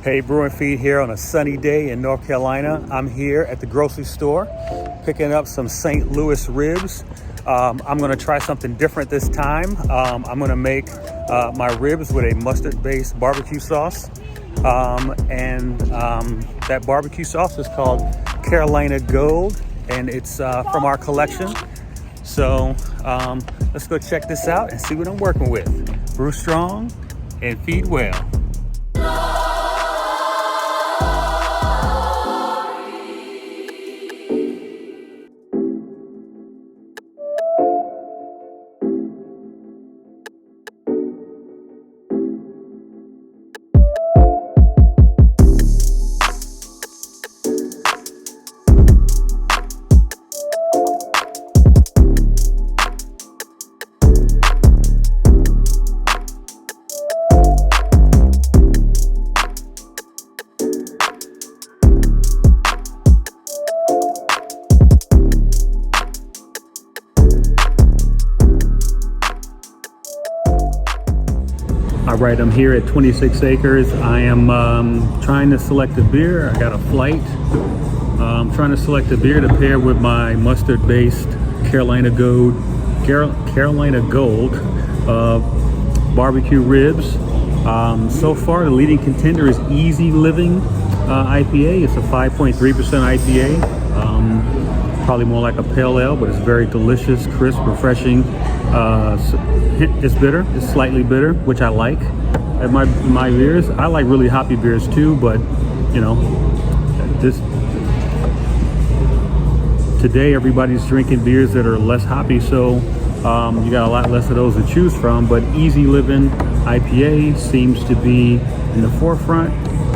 Hey, Brewing Feed here on a sunny day in North Carolina. I'm here at the grocery store picking up some St. Louis ribs. I'm going to try something different this time. I'm going to make my ribs with a mustard-based barbecue sauce. That barbecue sauce is called Carolina Gold, and it's from our collection. So let's go check this out and see what I'm working with. Brew strong and feed well. All right, I'm here at 26 Acres. I am trying to select a beer. I got a flight. I'm trying to select a beer to pair with my mustard-based Carolina Gold barbecue ribs. So far, the leading contender is Easy Living IPA. It's a 5.3% IPA. Probably more like a pale ale, but it's very delicious, crisp, refreshing. It's bitter. It's slightly bitter, which I like. At my beers, I like really hoppy beers too, but you know, today everybody's drinking beers that are less hoppy, so you got a lot less of those to choose from. But Easy Living IPA seems to be in the forefront.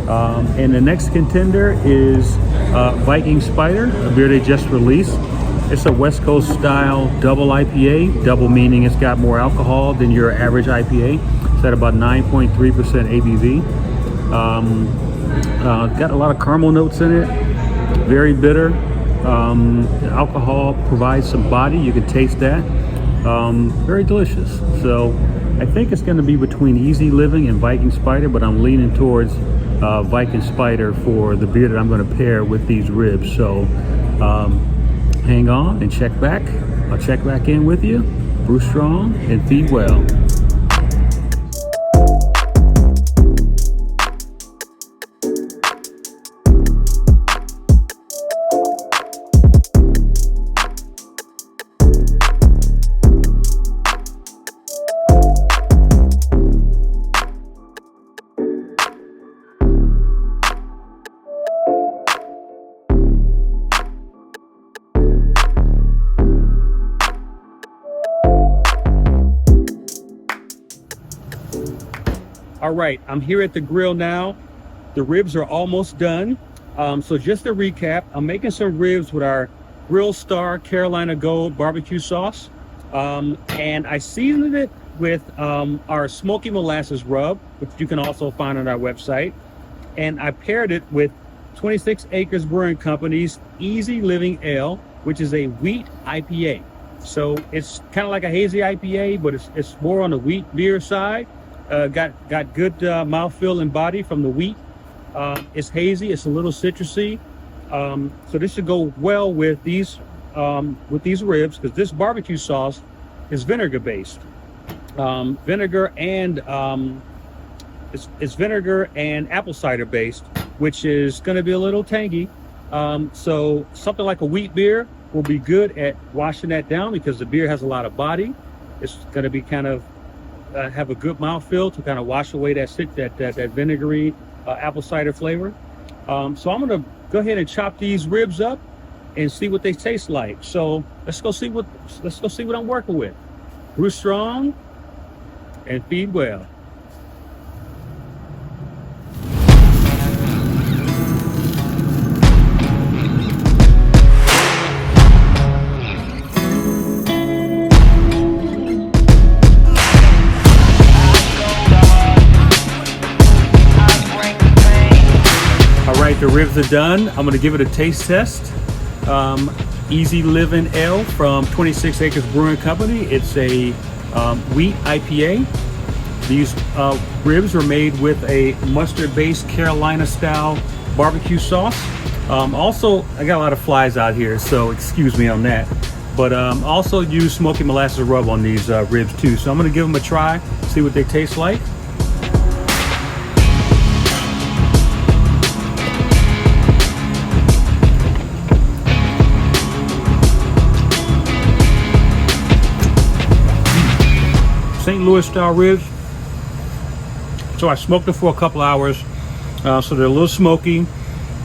And the next contender is Viking Spider, a beer they just released. It's a West Coast style double IPA, double meaning it's got more alcohol than your average IPA. It's at about 9.3% ABV. Got a lot of caramel notes in it, very bitter. The alcohol provides some body, you can taste that. Very delicious. So I think it's gonna be between Easy Living and Viking Spider, but I'm leaning towards Viking Spider for the beer that I'm gonna pair with these ribs. So hang on and check back. I'll check back in with you. Brew strong and feed well. All right, I'm here at the grill now. The ribs are almost done. So just to recap, I'm making some ribs with our Grill Star Carolina Gold barbecue sauce. And I seasoned it with our smoky molasses rub, which you can also find on our website. And I paired it with 26 Acres Brewing Company's Easy Living Ale, which is a wheat IPA. So it's kind of like a hazy IPA, but it's more on the wheat beer side. Got good mouthfeel and body from the wheat. It's hazy. It's a little citrusy. So this should go well with these ribs, because this barbecue sauce is vinegar based. Vinegar and it's vinegar and apple cider based, which is going to be a little tangy. So something like a wheat beer will be good at washing that down, because the beer has a lot of body. It's going to be kind of have a good mouthfeel to kind of wash away that vinegary apple cider flavor. So I'm gonna go ahead and chop these ribs up and see what they taste like. So let's go see what I'm working with. Brew strong and feed well. The ribs are done. I'm going to give it a taste test. Easy Living Ale from 26 Acres Brewing Company. It's a wheat IPA. These Ribs are made with a mustard-based Carolina-style barbecue sauce. Also, I got a lot of flies out here, so excuse me on that. But also use smoky molasses rub on these ribs too. So I'm gonna give them a try, see what they taste like. St. Louis style ribs. So I smoked them for a couple hours, so they're a little smoky.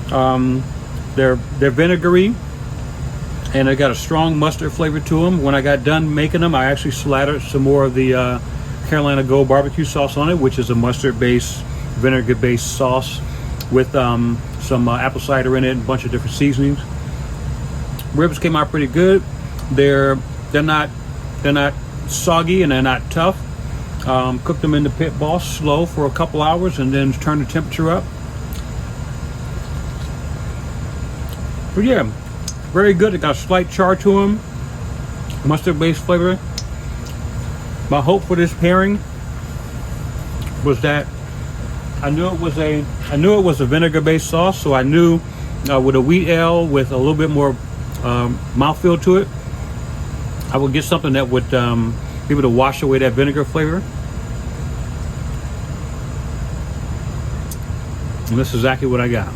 They're vinegary, and they got a strong mustard flavor to them. When I got done making them, I actually slathered some more of the Carolina Gold barbecue sauce on it, which is a mustard-based, vinegar-based sauce with some apple cider in it and a bunch of different seasonings. Ribs came out pretty good. They're not soggy and they're not tough. Cooked them in the pit boss slow for a couple hours and then turn the temperature up. But yeah, very good. It got a slight char to them, mustard-based flavor. My hope for this pairing was that I knew it was a vinegar-based sauce, so I knew with a wheat ale with a little bit more mouthfeel to it, I would get something that would be able to wash away that vinegar flavor. And this is exactly what I got.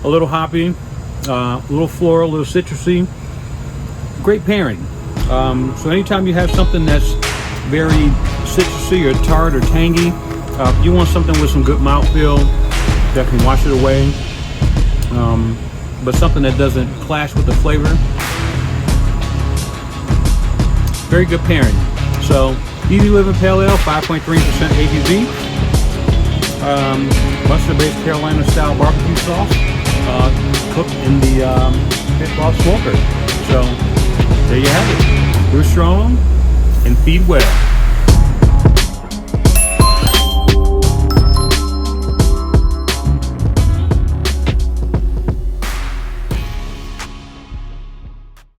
A little hoppy, a little floral, a little citrusy. Great pairing. So anytime you have something that's very citrusy or tart or tangy, you want something with some good mouthfeel that can wash it away, but something that doesn't clash with the flavor. Very good pairing. So Easy Living Pale Ale, 5.3% ABV, mustard-based Carolina style barbecue sauce, cooked in the pit boss smoker. So there you have it. Brew strong and feed well.